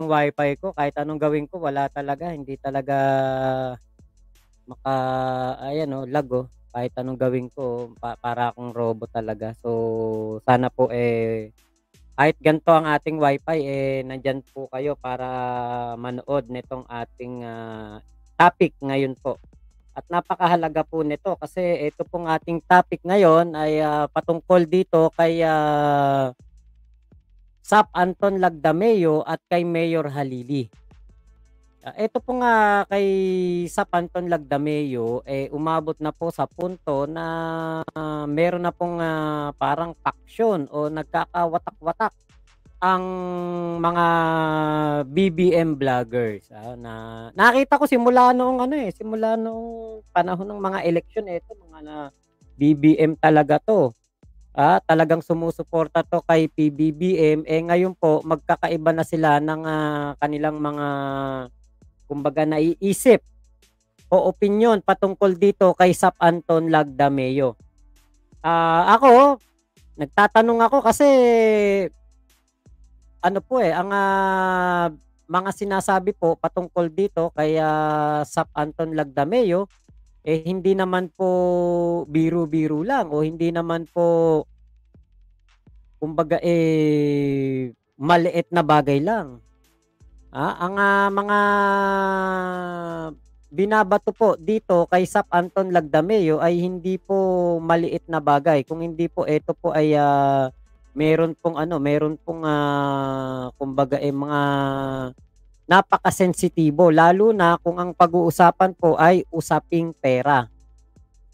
wifi ko kahit anong gawin ko wala talaga, hindi talaga ayan lag kahit anong gawin ko para akong robot talaga. So, sana po, kahit gan'to ang ating wifi, nandiyan po kayo para manood nitong ating, topic ngayon po. At napakahalaga po nito kasi ito pong ating topic ngayon ay, patungkol dito kay, Sap Anton Lagdameo at kay Mayor Halili. Eto po nga kay Sap Anton Lagdameo, umabot na po sa punto na meron na pong, parang paksyon o nagkakawatak-watak ang mga BBM vloggers, na nakita ko simula noong simula noong panahon ng mga eleksyon, eto mga BBM talaga 'to. Talagang sumusuporta 'to kay PBBM, ngayon po magkakaiba na sila ng, kanilang mga kumbaga naiisip o opinyon patungkol dito kay Sap Anton Lagdameo. Ako nagtatanong ako kasi ano po, ang, mga sinasabi po patungkol dito kay, Sap Anton Lagdameo, hindi naman po biro-biro lang o hindi naman po kumbaga, maliit na bagay lang. Ang, mga binabato po dito kay Sap Anton Lagdameo ay hindi po maliit na bagay, kung hindi po ito po ay, meron pong, kumbaga, mga napakasensitibo lalo na kung ang pag-uusapan po ay usaping pera.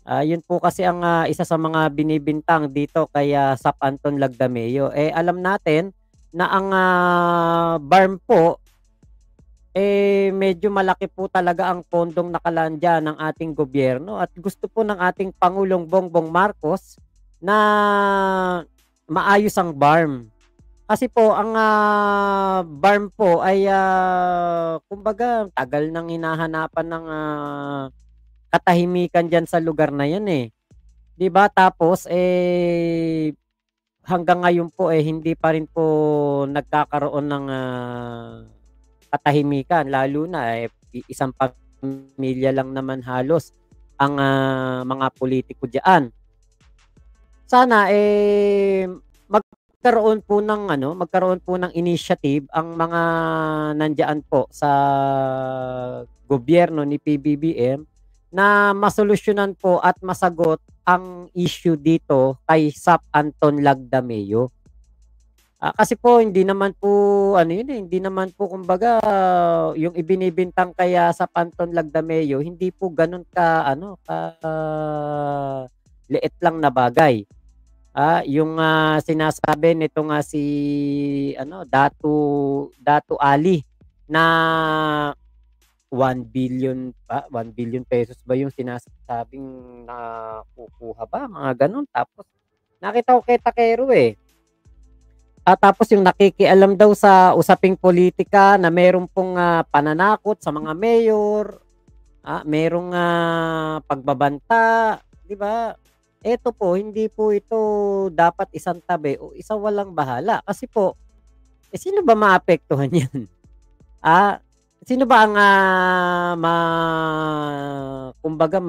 Yun po kasi ang, isa sa mga binibintang dito kay, Sap Anton Lagdameo. Alam natin na ang, BARM po, medyo malaki po talaga ang pondong nakalaan diyan ng ating gobyerno at gusto po ng ating Pangulong Bongbong Marcos na maayos ang BARM. Kasi po ang, BARM po ay, kumbaga tagal nang hinahanapan ng, katahimikan diyan sa lugar na 'yan, 'di ba? Tapos, hanggang ngayon po, hindi pa rin po nagkakaroon ng, katahimikan lalo na, isang pamilya lang naman halos ang, mga politiko diyan. Sana, magkaroon po ng initiative ang mga nandiyan po sa gobyerno ni PBBM na masolusyunan po at masagot ang issue dito kay Sap Anton Lagdameo. Kasi po hindi naman po hindi naman po kumbaga yung ibinibintang kay, Sap Anton Lagdameo hindi po gano'n liit lang na bagay. Yung, sinasabi nito nga si Datu Ali na 1 billion pesos ba yung sinasabing nakukuha ba, mga gano'n. Tapos nakita ko kay Takero, tapos yung nakikialam daw sa usaping politika na meron pong, pananakot sa mga mayor, merong, pagbabanta, 'di ba? Eto po, hindi po ito dapat isantabi o isawalang-bahala kasi po, sino ba maapektuhan niyan? Ah, Sino ba ang, kumbaga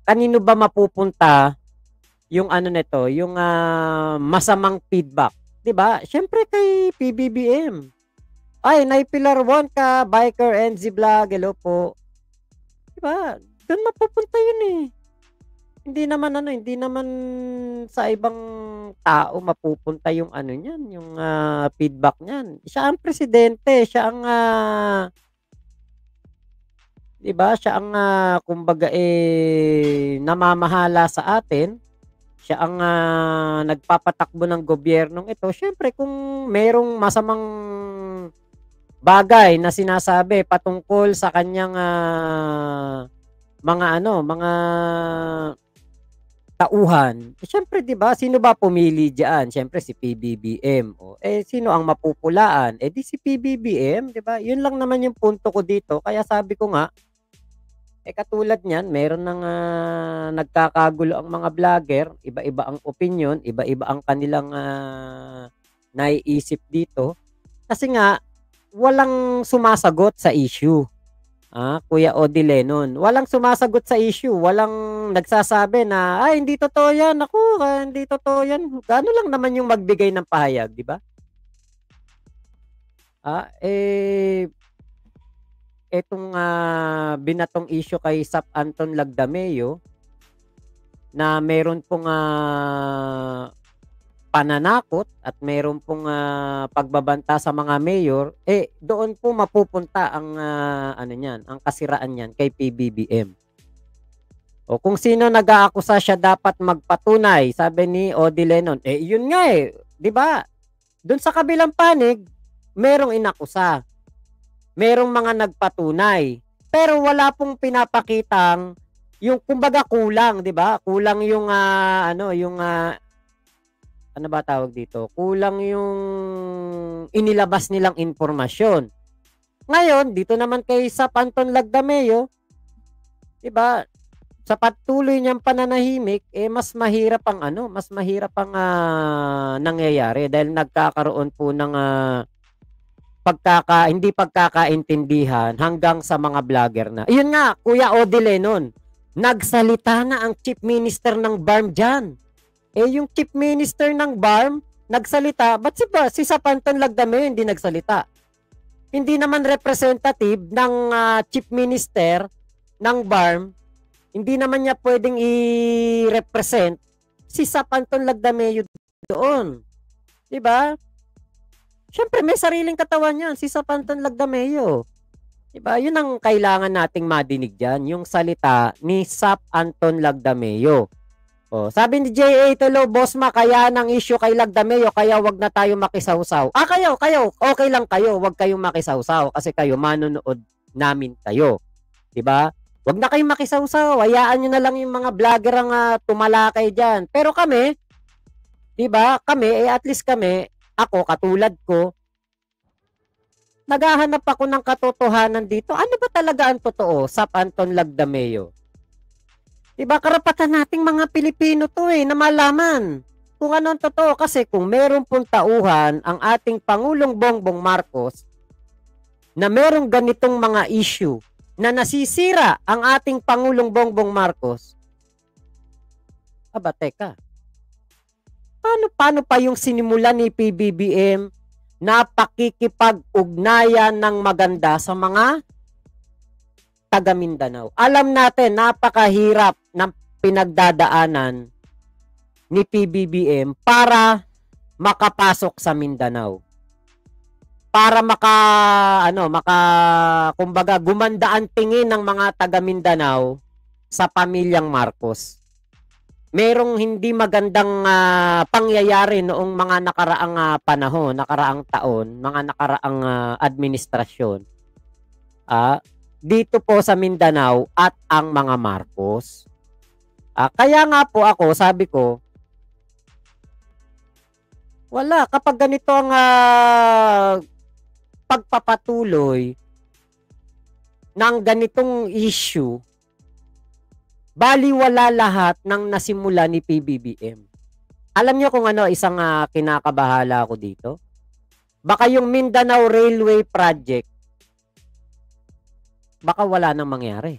kanino ba mapupunta yung nito, yung, masamang feedback, 'di ba? Siyempre kay PBBM. Ay, Nay Pilar Juan ka, Biker NZ Vlog, hello po. 'Di ba, dun mapupunta yun, hindi naman sa ibang tao mapupunta yung niyan, yung, feedback niyan. Siya ang presidente, siya ang, 'di ba, siya ang, kumbaga, namamahala sa atin. Siya ang, nagpapatakbo ng gobyernong ito. Siyempre kung merong masamang bagay na sinasabi patungkol sa kanyang, mga tauhan, siyempre 'di ba, sino ba pumili diyan? Siyempre si PBBM, sino ang mapupulaan? 'Di si PBBM, 'di ba? 'Yun lang naman yung punto ko dito kaya sabi ko nga, katulad niyan meron ng, nagkakagulo ang mga vlogger, iba-iba ang opinyon, iba-iba ang kanilang, naiisip dito. Kasi nga walang sumasagot sa issue. Kuya Odi Lennon, walang sumasagot sa issue, walang nagsasabi na, "Ay hindi totoo 'yan, naku, hindi totoo 'yan." Gaano lang naman yung magbigay ng pahayag, 'di ba? Etong, binatong issue kay Sap Anton Lagdameo na meron pong, pananakot at meron pong, pagbabanta sa mga mayor, doon po mapupunta ang, ano niyan, ang kasiraan niyan kay PBBM. O kung sino nag-aakusa siya dapat magpatunay, sabi ni Odi Lennon. Yun nga, 'di ba? Do'n sa kabilang panig, merong inakusa, merong mga nagpatunay, pero wala pong pinapakitang yung kumbaga kulang, 'di ba? Kulang yung, ano ba tawag dito? Kulang yung inilabas nilang impormasyon. Ngayon, dito naman kay Sap Anton Lagdameo, 'di ba? Sa patuloy niyang pananahimik, mas mahirap ang, nangyayari dahil nagkakaroon po ng, hindi pagkakaintindihan hanggang sa mga vlogger na. Iyon nga, Kuya Odi Lennon, nagsalita na ang Chief Minister ng BARM diyan. Yung Chief Minister ng BARM nagsalita, ba't si Sap Anton Lagdameo hindi nagsalita? Hindi naman representative ng, Chief Minister ng BARM, hindi naman niya pwedeng i-represent si Sap Anton Lagdameo doon. 'Di ba? Siyempre may sariling katawan 'yan, si Sap Anton Lagdameo. 'Di ba? 'Yun ang kailangan nating madinig diyan, yung salita ni Sap Anton Lagdameo. Sabi ni J.A. Telo, Bossma, kaya ng issue kay Lagdameo, kaya wag na tayo makisawsaw. Kayo, okay lang kayo, wag kayong makisawsaw kasi kayo manonood namin kayo. 'Di ba? Wag na kayong makisawsaw, hayaan niyo na lang yung mga vlogger ang tumalakay diyan. Pero kami, 'di ba? Kami at least kami, ako katulad ko, naghahanap ako ng katotohanan dito. Ano ba talaga ang totoo, Sap Anton Lagdameo? 'Di ba karapatan nating mga Pilipino 'to na malaman kung ano ang totoo kasi kung meron pong tauhan ang ating Pangulong Bongbong Marcos na merong ganitong mga issue na nasisira ang ating Pangulong Bongbong Marcos, teka. Paano pa yung sinimulan ni PBBM na pakikipag-ugnayan ng maganda sa mga taga Mindanao? Alam natin, napakahirap ng pinagdadaanan ni PBBM para makapasok sa Mindanao. Para kumbaga gumanda ang tingin ng mga taga Mindanao sa pamilyang Marcos. Merong hindi magandang pangyayari noong mga nakaraang panahon, nakaraang taon, mga nakaraang administrasyon. Dito po sa Mindanao at ang mga Marcos. Kaya nga po ako, sabi ko, wala, kapag ganito ang pagpapatuloy ng ganitong issue, baliwala lahat ng nasimula ni PBBM. Alam niyo kung ano isang kinakabahala ko dito? Baka yung Mindanao Railway Project, baka wala nang mangyari.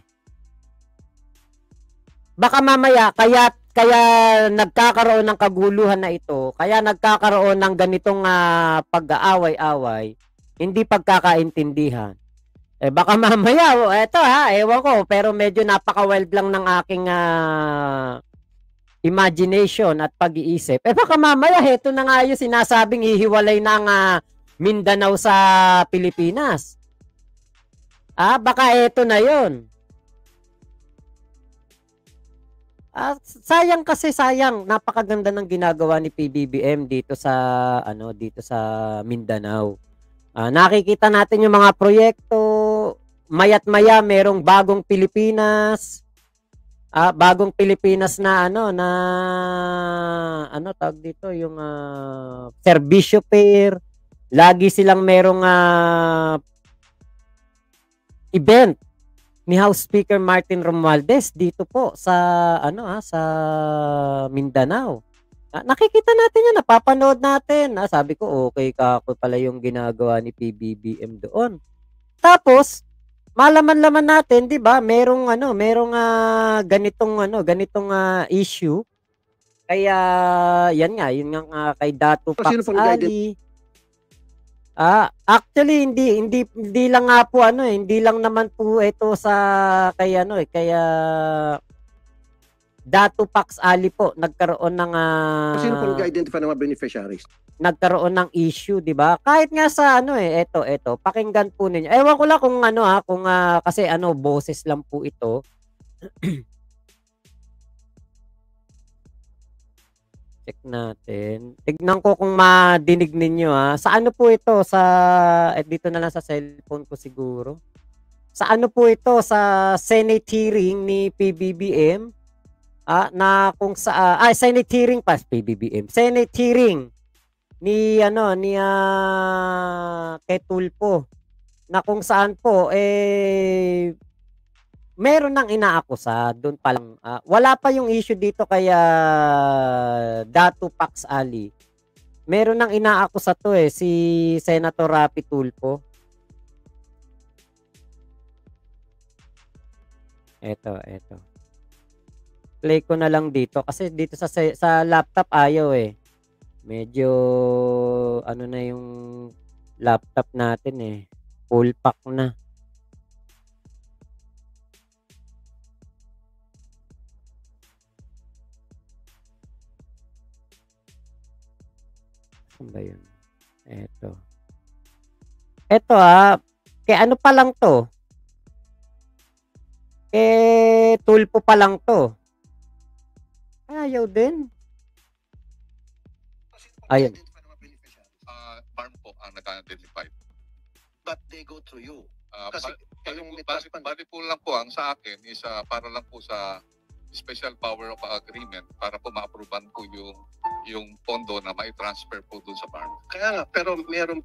Baka mamaya, kaya nagkakaroon ng kaguluhan na ito, kaya nagkakaroon ng ganitong pag-aaway-away, hindi pagkakaintindihan. Baka mamaya, eto ewan ko, pero medyo napaka-wild lang ng aking imagination at pag-iisip. Baka mamaya, eto na nga yung sinasabing hihiwalay ng Mindanao sa Pilipinas. Baka eto na yun. Sayang, napakaganda ng ginagawa ni PBBM dito sa Mindanao. Nakikita natin yung mga proyekto, maya't maya merong bagong Pilipinas. Bagong Pilipinas na tawag dito, yung serbisyo fair. Lagi silang merong event ni House Speaker Martin Romualdez dito po sa sa Mindanao. Nakikita natin 'yan, napapanood natin. Sabi ko, okay kako pala yung ginagawa ni PBBM doon. Tapos malaman-laman natin 'di ba merong ano, merong, ganitong, issue. Kaya 'yan nga, yun nga kay Dato Sino Pax pong nag-ident Ali. Actually hindi lang nga po ano, hindi lang naman po ito sa kay ano, kay, Dato Pax Ali po nagkaroon ng, Sino po nag-identify ng mga beneficiaries? nagkaroon ng issue, 'di ba? Kahit nga sa ano, eto pakinggan po ninyo. Ewan ko lang kung ano, kung, kasi ano boses lang po ito. Check natin. Tignan ko kung madinig ninyo, Sa ano po ito, sa dito na lang sa cellphone ko siguro. Sa ano po ito, sa Senate hearing ni PBBM, na kung sa Senate hearing pa PBBM. Senate hearing ni ano, ni kay Tulfo na kung saan po meron ng inaakusa doon pa lang. Wala pa yung issue dito kay Dato Pax Ali. Meron ng inaakusa to si Senator Rapi Tulfo. Eto. Play ko na lang dito kasi dito sa laptop ayaw Medyo ano na yung laptop natin full pack na. Saan ba yun? Eto, kaya ano pa lang to? Tulfo pa lang to. Ayaw din. Ayun. Farm po ang nag-identify. But they go through you. Kasi Bali po lang po ang sa akin is para lang po sa special power of agreement para po ma-approvean po yung pondo na mai-transfer po dun sa farm. Kaya nga, pero meron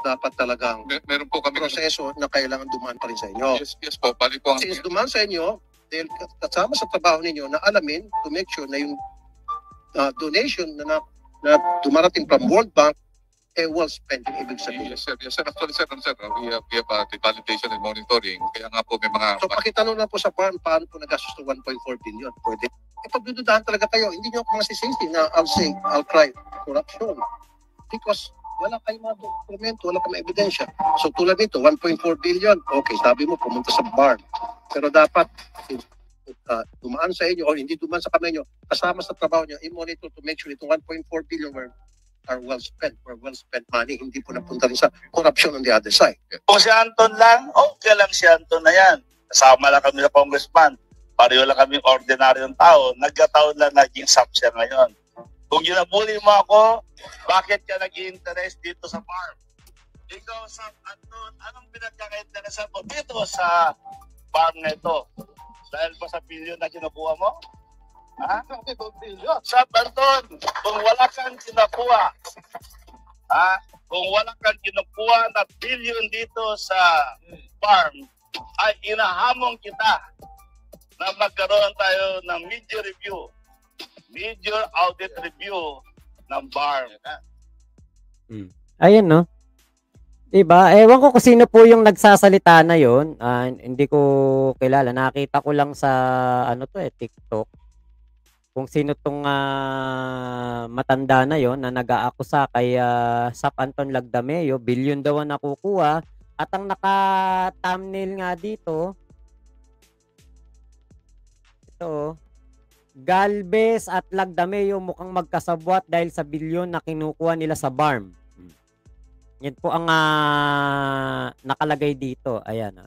dapat talagang Meron po kami proseso na kailangan dumaan pa rin sa inyo. Yes po, bali po ang Since dumaan sa inyo, dahil kasama sa trabaho ninyo na alamin to make sure na yung donation na dumarating from World Bank well spent yung ibig sabihin. Yes sir. Actually sir, we have the validation and monitoring. Kaya nga po may mga So pakitanong na po sa farm, paano po nagastos to 1.4 billion? Pwede. Pagdududahan talaga kayo, hindi nyo ako masisisi na I'll cry corruption. Because wala kayong mga dokumento, wala kayong ebidensya. So tulad nito, 1.4 billion, okay, sabi mo, pumunta sa farm. Pero dapat dumaan sa inyo o hindi dumaan sa kamay nyo, kasama sa trabaho nyo, i-monitor to make sure itong 1.4 billion are well spent money, hindi po napunta rin sa corruption on the other side. Kung si Anton lang, okay lang si Anton na yan. Kasama lang kami sa congressman. Pareho lang kami ordinaryong tao. Nagkataon lang naging sap siya ngayon. Kung ginabuli mo ako, bakit ka nag-i-interest dito sa farm? Ikaw, Sap Anton, anong pinagkaka-interest mo dito sa farm na ito? Dahil ba sa billion na kinukuha mo? Sap Anton, kung wala kang kinukuha, kung wala kang kinukuha na billion dito sa farm, ay inahamon kita na magkaroon tayo ng major audit review ng farm. Ayun, no? Diba? Ewan ko kung sino po yung nagsasalita na yon. Hindi ko kilala. Nakita ko lang sa TikTok. Kung sino tong matanda na yon na nag-aakusa kay Sap Anton Lagdameo, billion daw ang nakukuha. At ang naka-thumbnail nga dito, ito, Galvez at Lagdameo mukhang magkasabwat dahil sa bilyon na kinukuha nila sa farm. Yan po ang nakalagay dito. Ayan.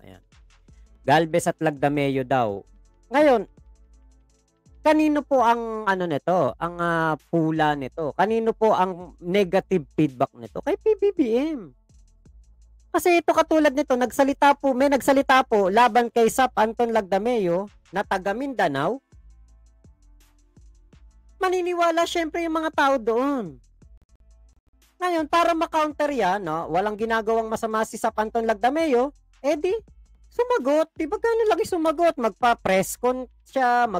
Galvez at Lagdameo daw. Ngayon, kanino po ang nito? Ang pula nito? Kanino po ang negative feedback nito? Kay PBBM. Kasi ito katulad nito, may nagsalita po laban kay Sap Anton Lagdameo na taga Mindanao. Maniniwala syempre yung mga tao doon. Ngayon, para ma-counter yan, walang ginagawang masama si Sap Anton Lagdameo, di, sumagot. Di ba gano'n lagi sumagot? Magpa-press con siya,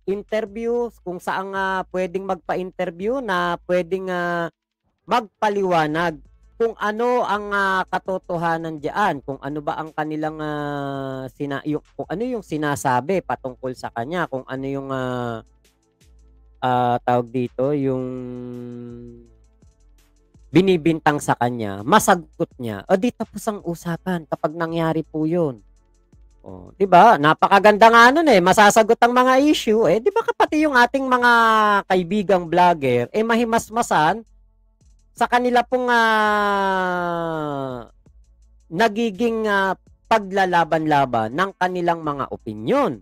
interview, kung saan pwedeng magpa-interview na pwedeng magpaliwanag kung ano ang katotohanan diyan, kung ano ba ang kanilang kung ano yung sinasabi patungkol sa kanya, kung ano yung tawag dito, yung binibintang sa kanya, masagot niya. O di tapos ang usapan kapag nangyari po 'yun. Oh, 'di ba? Napakaganda nga nun masasagot ang mga issue 'di ba pati yung ating mga kaibigang vlogger mahimasmasan sa kanila pong nagiging paglalaban-laban ng kanilang mga opinyon.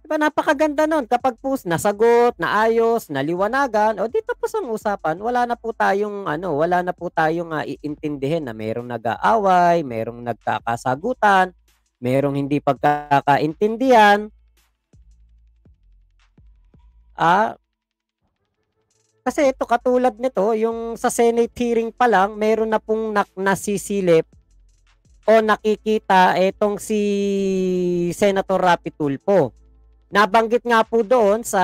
'Di ba napakaganda nun kapag po nasagot, naayos, naliwanagan, o di tapos ang usapan, wala na po tayong iintindihin na merong nag-aaway, merong nagkakasagutan, merong hindi pagkakaintindihan. Kasi ito katulad nito, yung sa Senate hearing pa lang, meron na pong nasisilip o nakikita itong si Senator Rapi Tulfo. Nabanggit nga po doon sa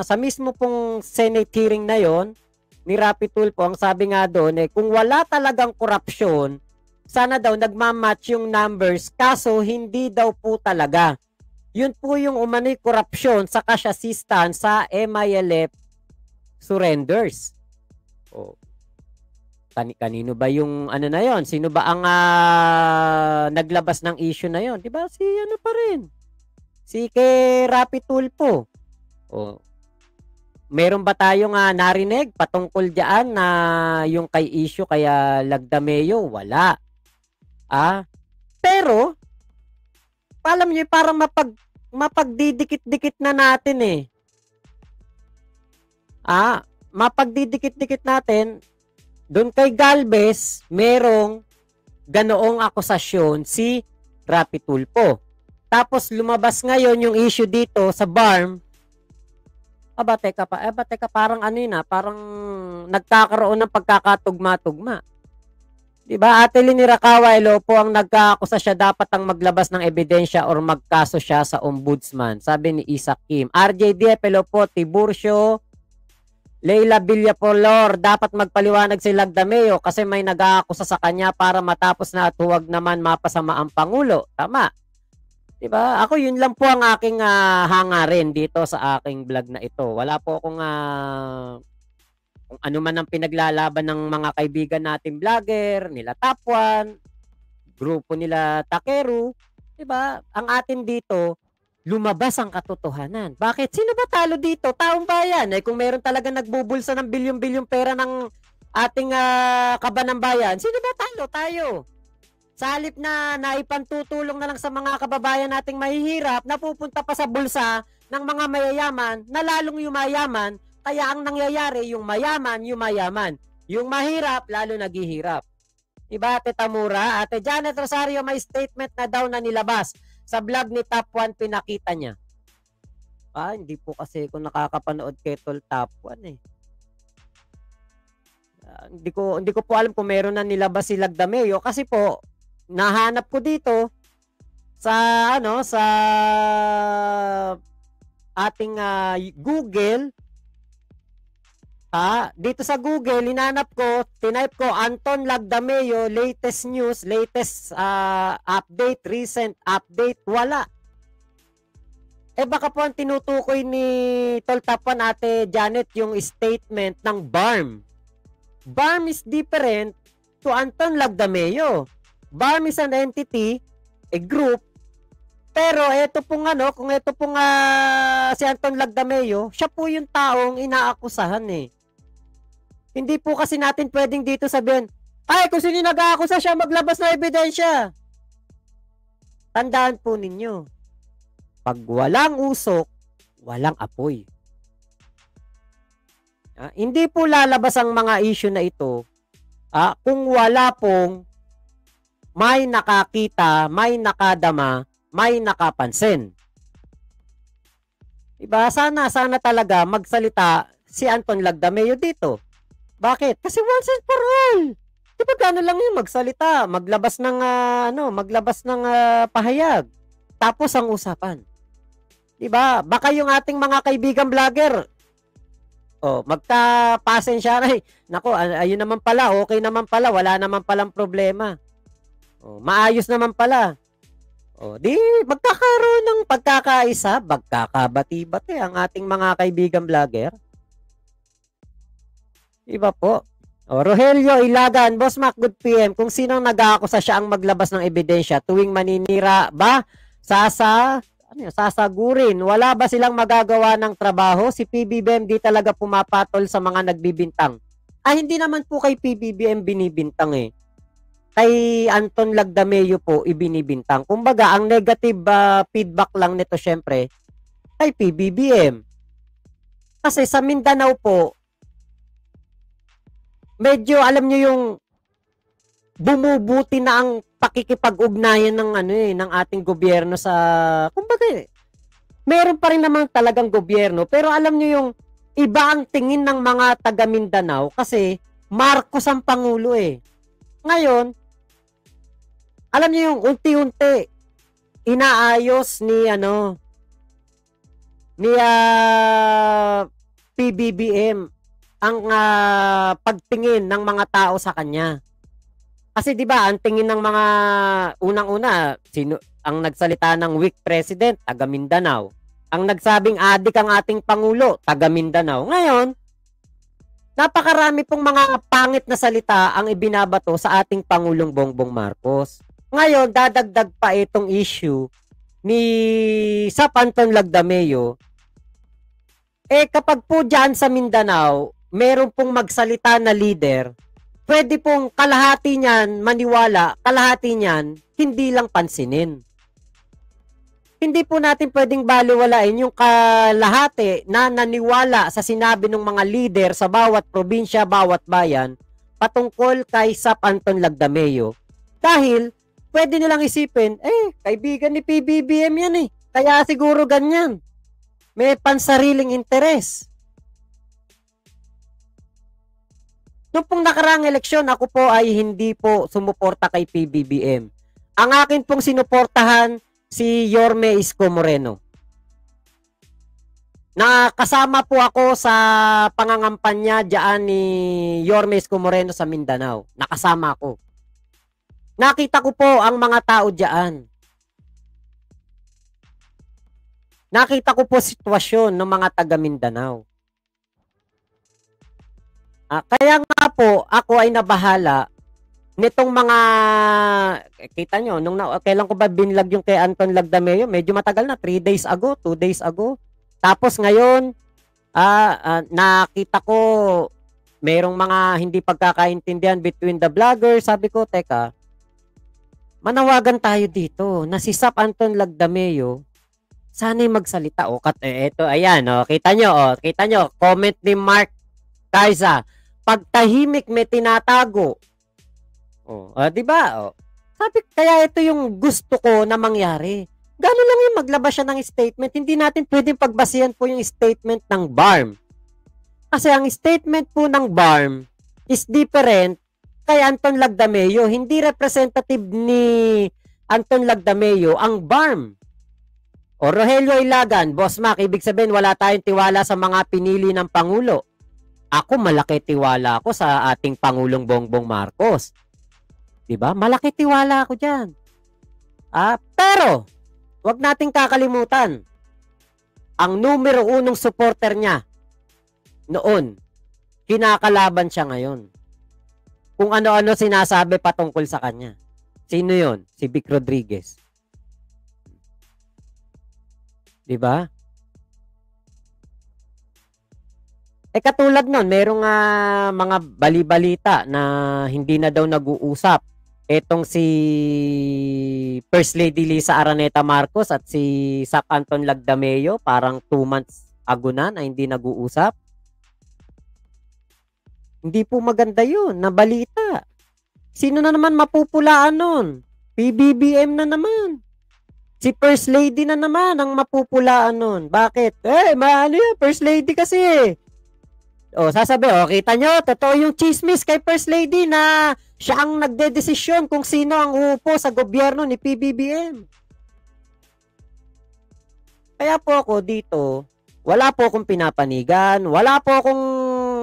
sa mismo pong Senate hearing na yon ni Rapi Tulfo, ang sabi nga doon kung wala talagang korupsyon, sana daw nagmamatch yung numbers, kaso hindi daw po talaga. Yun po yung umano'y korupsyon sa kasyasistan sa MILF surrenders. Kanino ba yung na yon? Sino ba ang naglabas ng issue na yon? 'Di ba si pa rin? Si kay Rapi Tulfo. Meron ba tayong narinig patungkol diyan na yung kay issue kaya Lagdameo? Wala. Pero alam niyo parang mapagdidikit-dikit na natin mapagdidikit-dikit natin doon kay Galvez, merong ganoong akusasyon si Rapi Tulfo. Tapos lumabas ngayon yung issue dito sa BARM. Teka parang parang nagkakaroon ng pagkakatugma-tugma. 'Di ba? Ate Lini Racaway po ang nagkaakusa siya dapat ang maglabas ng ebidensya or magkaso siya sa ombudsman. Sabi ni Isaac Kim. RJDF po, Tiburcio, Leila Villapolor, dapat magpaliwanag si Lagdameo kasi may nag-aakusa sa kanya para matapos na at huwag naman mapasama ang Pangulo. Tama. 'Di ba? Ako yun lang po ang aking hangarin dito sa aking vlog na ito. Wala po akong kung ano man ang pinaglalaban ng mga kaibigan nating vlogger, nila Top 1, grupo nila Takeru, 'di ba? Ang atin dito, lumabas ang katotohanan. Bakit? Sino ba talo dito? Taong bayan. Kung meron talaga nagbubulsa ng bilyon-bilyong pera ng ating kabanang bayan, sino ba talo? Tayo. Sa halip na naipantutulong na lang sa mga kababayan nating mahihirap, napupunta pa sa bulsa ng mga mayayaman na lalong yumayaman, kaya ang nangyayari yung mayaman, yumayaman. Yung mahirap, lalo naghihirap. Diba, Ate Tamura? Ate Janet Rosario, may statement na daw na nilabas. Sa vlog ni Top 1, pinakita niya. Hindi po kasi ako nakakapanood kay Tol Top 1 hindi ko po alam kung meron na nilabas si Lagdameo kasi po, nahanap ko dito sa sa ating Google. Dito sa Google, hinanap ko, tinype ko Anton Lagdameo latest news, latest update, recent update, wala. Baka po ang tinutukoy ni Tol Top 1, Ate Janet, yung statement ng BARM. BARM is different to Anton Lagdameo. BARM is an entity, a group, pero ito pong kung ito pong si Anton Lagdameo, siya po yung taong inaakusahan Hindi po kasi natin pwedeng dito sabihin, kung sino nag-aakusa siya, maglabas na ebidensya. Tandaan po ninyo, pag walang usok, walang apoy. Hindi po lalabas ang mga issue na ito kung wala pong may nakakita, may nakadama, may nakapansin. Diba? Sana talaga magsalita si Anton Lagdameo dito. Bakit? Kasi once and for all. Diba gano'n lang yung magsalita, maglabas ng pahayag. Tapos ang usapan. 'Di ba? Baka yung ating mga kaibigan vlogger, magka-pasensya na. Nako, ayun naman pala, okay naman pala, wala naman palang problema. Maayos naman pala. Di magkakaroon ng pagkakaisa, magkakabati-bati ang ating mga kaibigan vlogger. Iba po. Rogelio Ilagan, Boss Mac, good PM. Kung sinong nag-aakusa siya ang maglabas ng ebidensya tuwing maninira ba, sasagurin. Wala ba silang magagawa ng trabaho? Si PBBM di talaga pumapatol sa mga nagbibintang. Hindi naman po kay PBBM binibintang eh. Kay Anton Lagdameo po ibinibintang. Kumbaga, ang negative feedback lang nito syempre kay PBBM. Kasi sa Mindanao po, medyo alam nyo yung bumubuti na ang pakikipag-ugnayan ng ating gobyerno sa, kumbaga, meron pa rin naman talagang gobyerno, pero alam nyo yung iba ang tingin ng mga taga Mindanao kasi Marcos ang pangulo eh. Ngayon, alam nyo yung unti-unti inaayos ni PBBM ang pagtingin ng mga tao sa kanya. Kasi 'di ba, ang tingin ng mga unang-una, sino ang nagsalita ng weak president, taga Mindanao. Ang nagsabing adik ang ating pangulo, taga Mindanao. Ngayon, napakarami pong mga pangit na salita ang ibinabato sa ating Pangulong Bongbong Marcos. Ngayon, dadagdag pa itong issue ni Anton Lagdameo. Kapag po dyan sa Mindanao, meron pong magsalita na leader, pwede pong kalahati niyan maniwala, kalahati niyan hindi lang pansinin. Hindi po natin pwedeng baliwalain yung kalahati na naniwala sa sinabi ng mga leader sa bawat probinsya, bawat bayan, patungkol kay Anton Lagdameo. Dahil, pwede nilang isipin, kaibigan ni PBBM yan eh. Kaya siguro ganyan. May pansariling interes. Noong pong nakaraang eleksyon, ako po ay hindi po sumuporta kay PBBM. Ang akin pong sinuportahan si Yorme Isko Moreno. Nakasama po ako sa pangangampanya diyan ni Yorme Isko Moreno sa Mindanao. Nakasama ako. Nakita ko po ang mga tao diyan. Nakita ko po sitwasyon ng mga taga Mindanao. Kaya nga po, ako ay nabahala nitong mga, kita nyo, kailan ko ba binlag yung kay Anton Lagdameo? Medyo matagal na, 3 days ago, 2 days ago. Tapos ngayon, nakita ko, merong mga hindi pagkakaintindihan between the vloggers. Sabi ko, teka, manawagan tayo dito na si Anton Lagdameo, sana'y magsalita. Ito, ayan, kita nyo, comment ni Mark Kaiza, pagtahimik may tinatago. Di ba? Sabi, kaya ito yung gusto ko na mangyari. Gano'n lang yung maglabas siya ng statement. Hindi natin pwedeng pagbasihan po yung statement ng BARM. Kasi ang statement po ng BARM is different kay Anton Lagdameo. Hindi representative ni Anton Lagdameo ang BARM. Rogelio Ilagan, Boss Mac, ibig sabihin wala tayong tiwala sa mga pinili ng Pangulo. Ako, malaki tiwala ako sa ating Pangulong Bongbong Marcos. Diba? Malaki tiwala ako dyan. Pero, wag nating kakalimutan, ang numero 1 supporter niya noon, kinakalaban siya ngayon. Kung ano-ano sinasabi patungkol sa kanya. Sino yon? Si Vic Rodriguez. Diba? Katulad nun, merong mga bali-balita na hindi na daw nag-uusap. Etong si First Lady Lisa Araneta Marcos at si Anton Lagdameo, parang 2 months ago na hindi nag-uusap. Hindi po maganda yun, na balita. Sino na naman mapupulaan nun? PBBM na naman. Si First Lady na naman ang mapupulaan nun. Bakit? Maano yan, First Lady kasi. Sasabi, kita nyo, totoo yung chismis kay First Lady na siya ang nagdedesisyon kung sino ang uupo sa gobyerno ni PBBM. Kaya po ako dito, wala po akong pinapanigan, wala po akong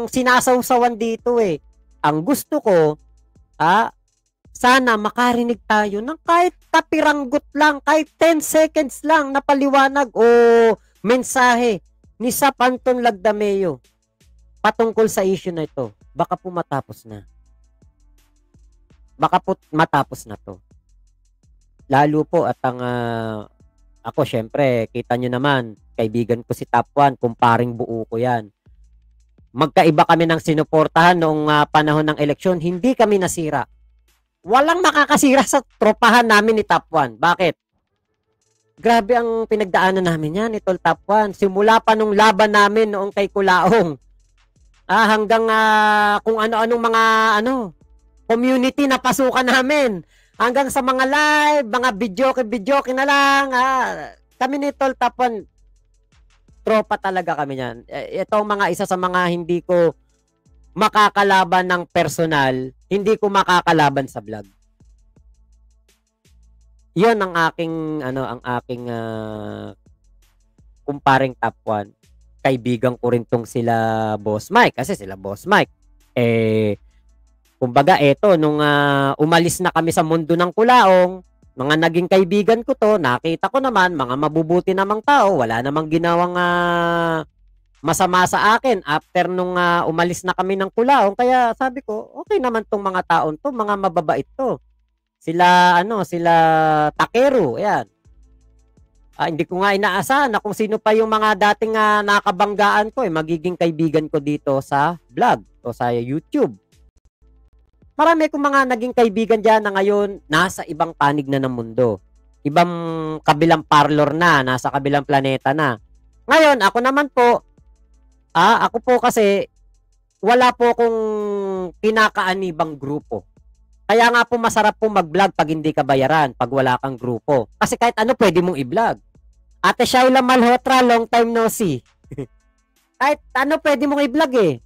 sinasawsawan dito eh. Ang gusto ko, sana makarinig tayo ng kahit kapiranggot lang, kahit 10 seconds lang na paliwanag o mensahe ni Sap Anton Lagdameo patungkol sa issue na ito. Baka po matapos na. Baka po matapos na to. Lalo po at ang ako syempre, kita nyo naman, kaibigan ko si Top 1, kumparing buo ko yan. Magkaiba kami ng sinuportahan noong panahon ng eleksyon, hindi kami nasira. Walang makakasira sa tropahan namin ni Top 1. Bakit? Grabe ang pinagdaanan namin yan, Tol Top 1. Simula pa nung laban namin noong kay Kulaong. Hanggang kung ano-anong mga community na pasukan namin. Hanggang sa mga live, mga video na lang. Kami ni Tol Top 1, tropa talaga kami yan. Ito ang mga isa sa mga hindi ko makakalaban ng personal, hindi ko makakalaban sa vlog. Yun ang aking kumparing Top 1. Kaibigan ko rin tong sila Boss Mike, kasi sila Boss Mike. Kumbaga eto, nung umalis na kami sa mundo ng Kulaong, mga naging kaibigan ko to, nakita ko naman, mga mabubuti namang tao, wala namang ginawang masama sa akin after nung umalis na kami ng Kulaong. Kaya sabi ko, okay naman tong mga taon to, mga mababait to. Sila Takeru, ayan. Hindi ko nga inaasahan na kung sino pa yung mga dating nakabanggaan ko, magiging kaibigan ko dito sa vlog o sa YouTube. Marami kong mga naging kaibigan dyan na ngayon nasa ibang panig na ng mundo. Ibang kabilang parlor na, nasa kabilang planeta na. Ngayon, ako naman po, ako po kasi wala po akong kinakaanibang grupo. Kaya nga po masarap po mag-vlog pag hindi ka bayaran, pag wala kang grupo. Kasi kahit ano pwede mong i-vlog. Ate Shaila Malhotra, long time no see. Kahit ano pwede mong i-vlog eh.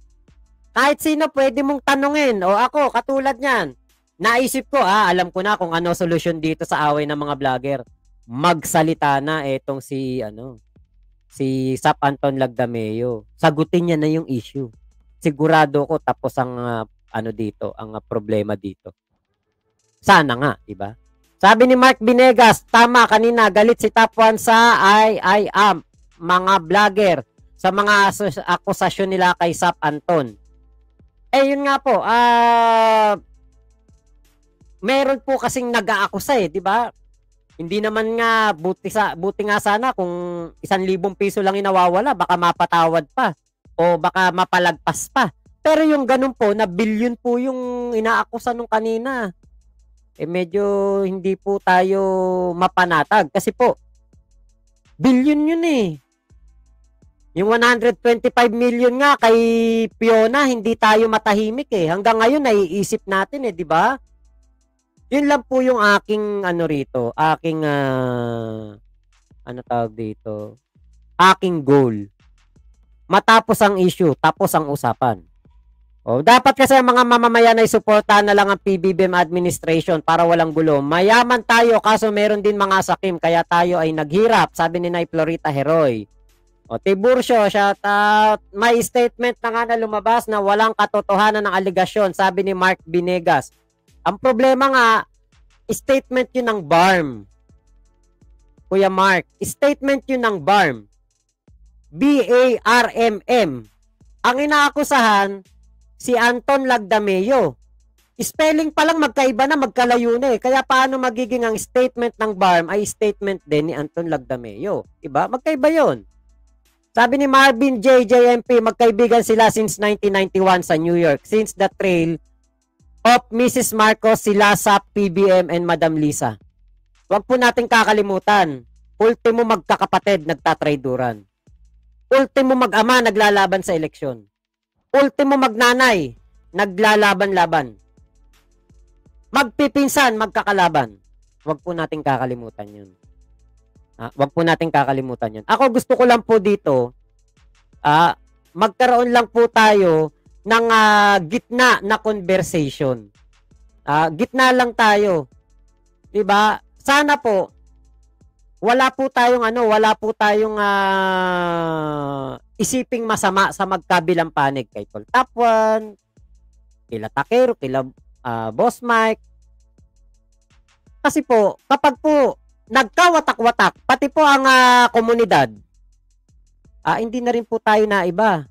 Kahit sino pwede mong tanungin. O ako, katulad niyan. Naisip ko, alam ko na kung ano solusyon dito sa away ng mga vlogger. Magsalita na etong si Sap Anton Lagdameo. Sagutin niya na yung issue. Sigurado ko tapos ang ang problema dito. Sana nga, diba? Sabi ni Mark Binegas, tama kanina, galit si Top 1 sa I am mga vlogger sa mga akusasyon nila kay Sap Anton. Yun nga po, meron po kasing nag-aakusa di ba? Hindi naman nga, buti nga sana kung 1,000 piso lang inawawala, baka mapatawad pa o baka mapalagpas pa. Pero yung ganun po, na billion po yung inaakusa nung kanina. Medyo hindi po tayo mapanatag. Kasi po, billion yun eh. Yung 125 million nga kay Fiona, hindi tayo matahimik eh. Hanggang ngayon, naiisip natin di ba? Yun lang po yung aking rito, aking tawag dito, aking goal. Matapos ang issue, tapos ang usapan. Dapat kasi ang mga mamamayan ay suportahan na lang ang PBBM administration para walang gulo. Mayaman tayo kaso meron din mga sakim kaya tayo ay naghirap, sabi ni Nay Florita Heroy. Tiburcio, shout out. May statement na nga na lumabas na walang katotohanan ng aligasyon, sabi ni Mark Binegas. Ang problema nga, statement yun ng BARM. Kuya Mark, statement yun ng BARM. BARMM. Ang inaakusahan, si Anton Lagdameo. Spelling pa lang magkaiba na, magkalayo na Kaya paano magiging ang statement ng BARM ay statement din ni Anton Lagdameo? Diba? Magkaiba yun. Sabi ni Marvin JJMP, magkaibigan sila since 1991 sa New York. Since the trail of Mrs. Marcos, sila sa PBM and Madam Lisa. Huwag po natin kakalimutan. Ultimo magkakapatid, nagtatrayduran. Ultimo mag-ama, naglalaban sa eleksyon. Ultimo magnanay, naglalaban-laban. Magpipinsan, magkakalaban. Huwag po natin kakalimutan yun. Huwag po natin kakalimutan yun. Ako gusto ko lang po dito, magkaroon lang po tayo ng gitna na conversation. Gitna lang tayo. 'Di ba? Sana po wala po tayong isiping masama sa magkabilang panig kay Tol Tapwan, kila Takero, kila Boss Mike. Kasi po, kapag po nagkawatak-watak, pati po ang komunidad, hindi na rin po tayo na iba.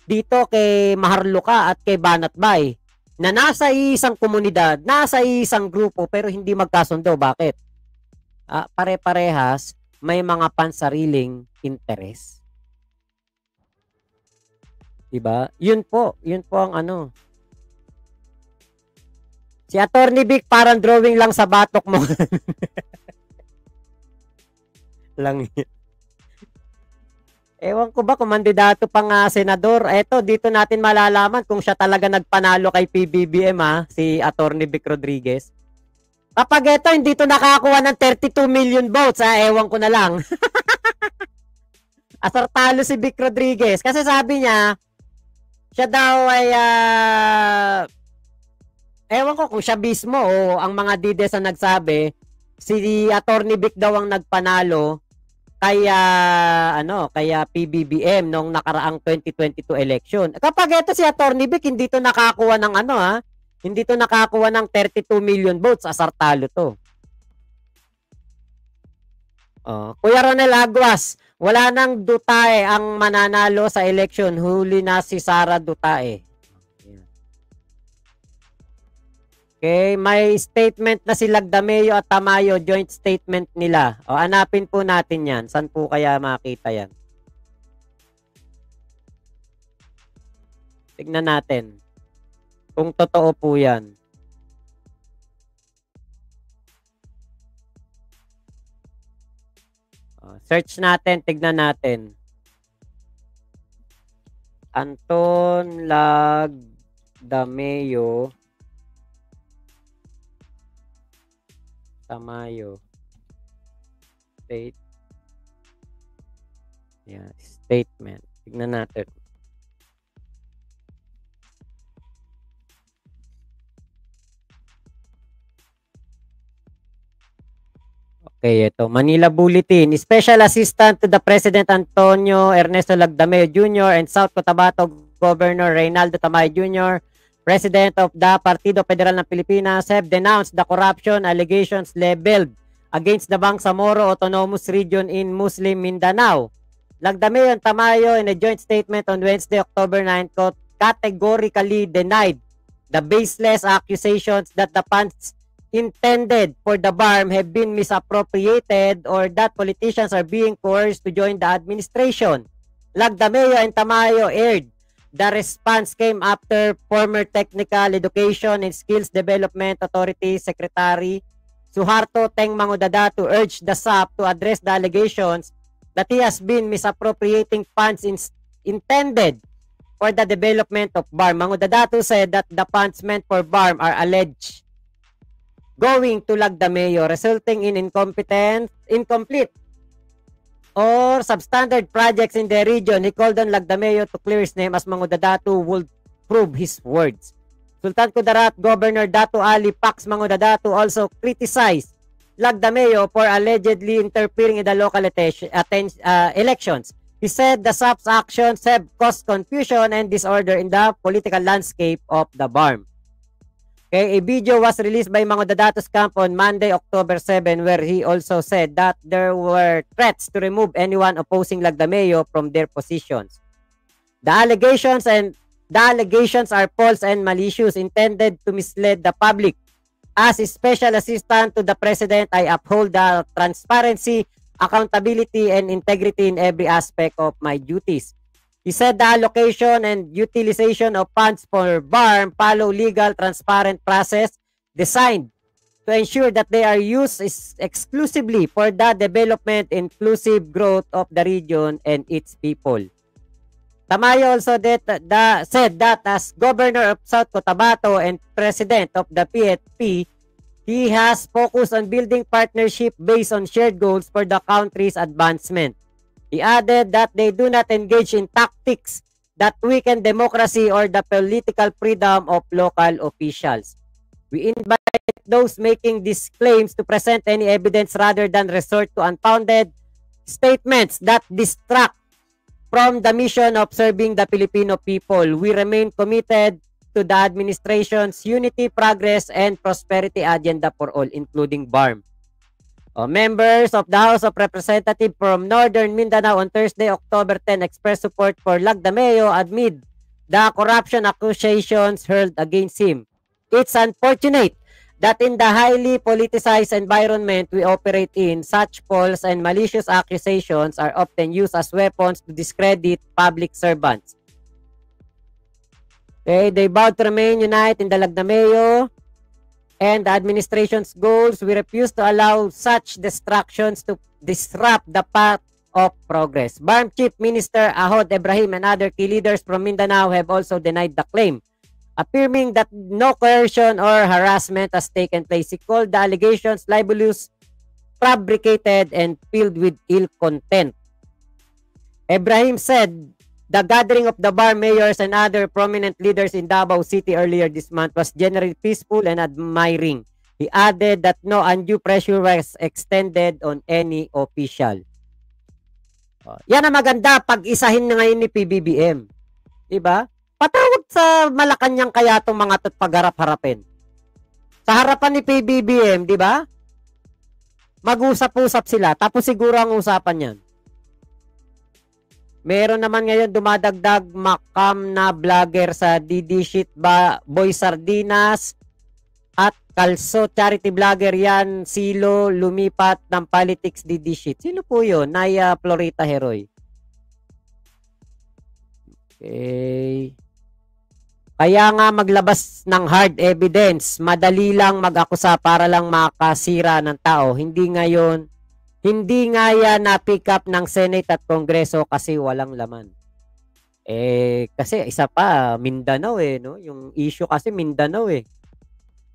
Dito kay Maharluka at kay Banatbay, na nasa isang komunidad, nasa isang grupo, pero hindi magkasundo. Bakit? Pare-parehas, may mga pansariling interes. Diba? Yun po ang ano. Si Attorney Vic parang drawing lang sa batok mo. Lang yun. Ewan ko ba kung mandidato pang senador. Eto, dito natin malalaman kung siya talaga nagpanalo kay PBBM si Attorney Vic Rodriguez. Kapag ito, hindi ito nakakuha ng 32 million votes, ewan ko na lang. Asartalo si Vic Rodriguez. Kasi sabi niya, siya daw ay, ewan ko kung siya mismo o ang mga dides na nagsabi, si Attorney Vic daw ang nagpanalo kaya PBBM nung nakaraang 2022 election. Kapag ito si Attorney Vic, hindi ito nakakuha ng hindi to nakakuha ng 32 million votes, asartalo to. Kuya Ronel Aguas, wala nang Dutae ang mananalo sa election, huli na si Sara Dutae. Okay, may statement na si Lagdameo at Tamayo, joint statement nila. Hanapin po natin yan. Saan po kaya makita yan? Tignan natin kung totoo po yan. Search natin, tignan natin. Anton Lagdameo Tamayo statement. Tignan natin. Okay, ito. Manila Bulletin. Special Assistant to the President Antonio Ernesto Lagdameo Jr. and South Cotabato Governor Reynaldo Tamayo Jr., President of the Partido Federal ng Pilipinas, have denounced the corruption allegations leveled against the Bangsamoro Autonomous Region in Muslim Mindanao. Lagdameo and Tamayo in a joint statement on Wednesday, October 9, categorically denied the baseless accusations that the funds intended for the BARM have been misappropriated or that politicians are being coerced to join the administration. Lagdameo and Tamayo aired. The response came after former Technical Education and Skills Development Authority Secretary Suharto Teng Mangudadatu urged the SAP to address the allegations that he has been misappropriating funds intended for the development of BARM. Mangudadatu said that the funds meant for BARM are alleged going to Lagdameo, resulting in incomplete or substandard projects in the region. He called on Lagdameo to clear his name as Mangudadatu would prove his words. Sultan Kudarat Governor Datu Ali Pax Mangudadatu also criticized Lagdameo for allegedly interfering in the local elections. He said the SAP's actions have caused confusion and disorder in the political landscape of the BARM. Okay, a video was released by Mangudadatu's camp on Monday, October 7, where he also said that there were threats to remove anyone opposing Lagdameo from their positions. The allegations are false and malicious, intended to mislead the public. As a special assistant to the president, I uphold the transparency, accountability, and integrity in every aspect of my duties. He said the allocation and utilization of funds for BARM follow legal, transparent process designed to ensure that they are used exclusively for the development, inclusive growth of the region and its people. Tamayo also said that as Governor of South Cotabato and President of the PFP, he has focused on building partnership based on shared goals for the country's advancement. He added that they do not engage in tactics that weaken democracy or the political freedom of local officials. We invite those making these claims to present any evidence rather than resort to unfounded statements that distract from the mission of serving the Filipino people. We remain committed to the administration's unity, progress, and prosperity agenda for all, including BARM. Members of the House of Representatives from Northern Mindanao on Thursday, October 10, expressed support for Lagdameo amid the corruption accusations hurled against him. It's unfortunate that in the highly politicized environment we operate in, such false and malicious accusations are often used as weapons to discredit public servants. Okay, they vowed to remain united in the Lagdameo and the administration's goals. We refuse to allow such distractions to disrupt the path of progress. BARM Chief Minister Ahod Ibrahim and other key leaders from Mindanao have also denied the claim, affirming that no coercion or harassment has taken place. He called the allegations libelous, fabricated, and filled with ill content. Ibrahim said the gathering of the BARM mayors and other prominent leaders in Davao City earlier this month was generally peaceful and admiring. He added that no undue pressure was extended on any official. Yan ang maganda pag-isahin na ngayon ni PBBM. Diba? Patawag sa Malacanang kaya itong mga to't pagharap-harapin. Sa harapan ni PBBM, di ba? Mag-usap-usap sila. Tapos siguro ang usapan yan. Meron naman ngayon dumadagdag makam na vlogger sa DD Shit Boy Sardinas at Kalso charity vlogger yan. Silo lumipat ng politics DD Shit. Sino po yun? Naya Florita Heroy. Okay. Kaya nga maglabas ng hard evidence, madali lang mag-akusa para lang makasira ng tao. Hindi nga yan na-pick up ng Senate at Kongreso kasi walang laman. Kasi isa pa, Mindanao no? Yung issue kasi Mindanao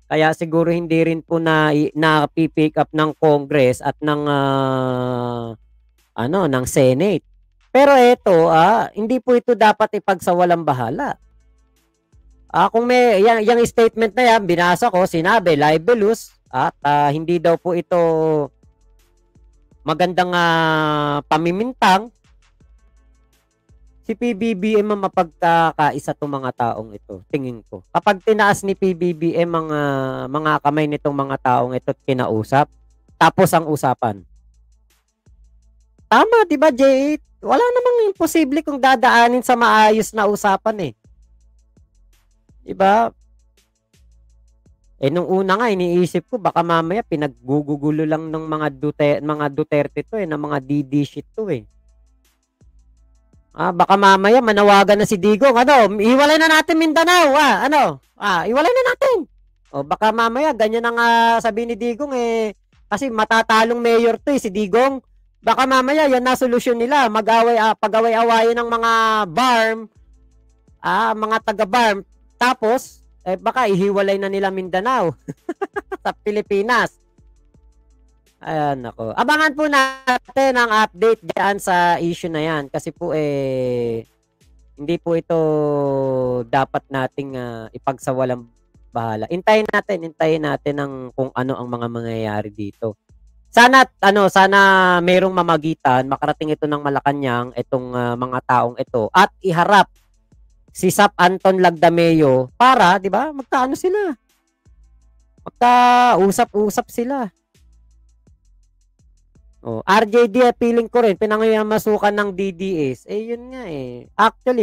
Kaya siguro hindi rin po na-pick up ng Congress at ng ng Senate. Pero ito, hindi po ito dapat ipagsawalang bahala. Kung may yung statement na yan, binasa ko, sinabi, libelous, at hindi daw po ito magandang pamimintang, si PBBM ang mapagkakaisa itong mga taong ito, tingin ko. Kapag tinaas ni PBBM ang mga kamay nitong mga taong ito at kinausap, tapos ang usapan. Tama, di ba, J8? Wala namang imposible kung dadaanin sa maayos na usapan Diba? Nung una nga, iniisip ko, baka mamaya pinaggugugulo lang ng mga Duterte to ng mga DD shit to baka mamaya manawagan na si Digong, iwalay na natin Mindanao, iwalay na natin. Baka mamaya, ganyan ang sabi ni Digong, kasi matatalong mayor to si Digong. Baka mamaya, yan na solusyon nila, pag-away-awayin ng mga BARM, mga taga-BARM, tapos, baka ihiwalay na nila Mindanao sa Pilipinas. Ayan, ako. Abangan po natin ang update diyan sa issue na yan. Kasi po, hindi po ito dapat nating ipagsawalang bahala. Hintayin natin kung ano ang mga mangyayari dito. Sana merong mamagitan, makarating ito ng Malacanang, itong mga taong ito, at iharap si Sap Anton Lagdameo para, di ba, magkaano sila? Magkausap-usap sila. RJD, feeling ko rin, pinangayamasukan ng DDS. Yun nga Actually,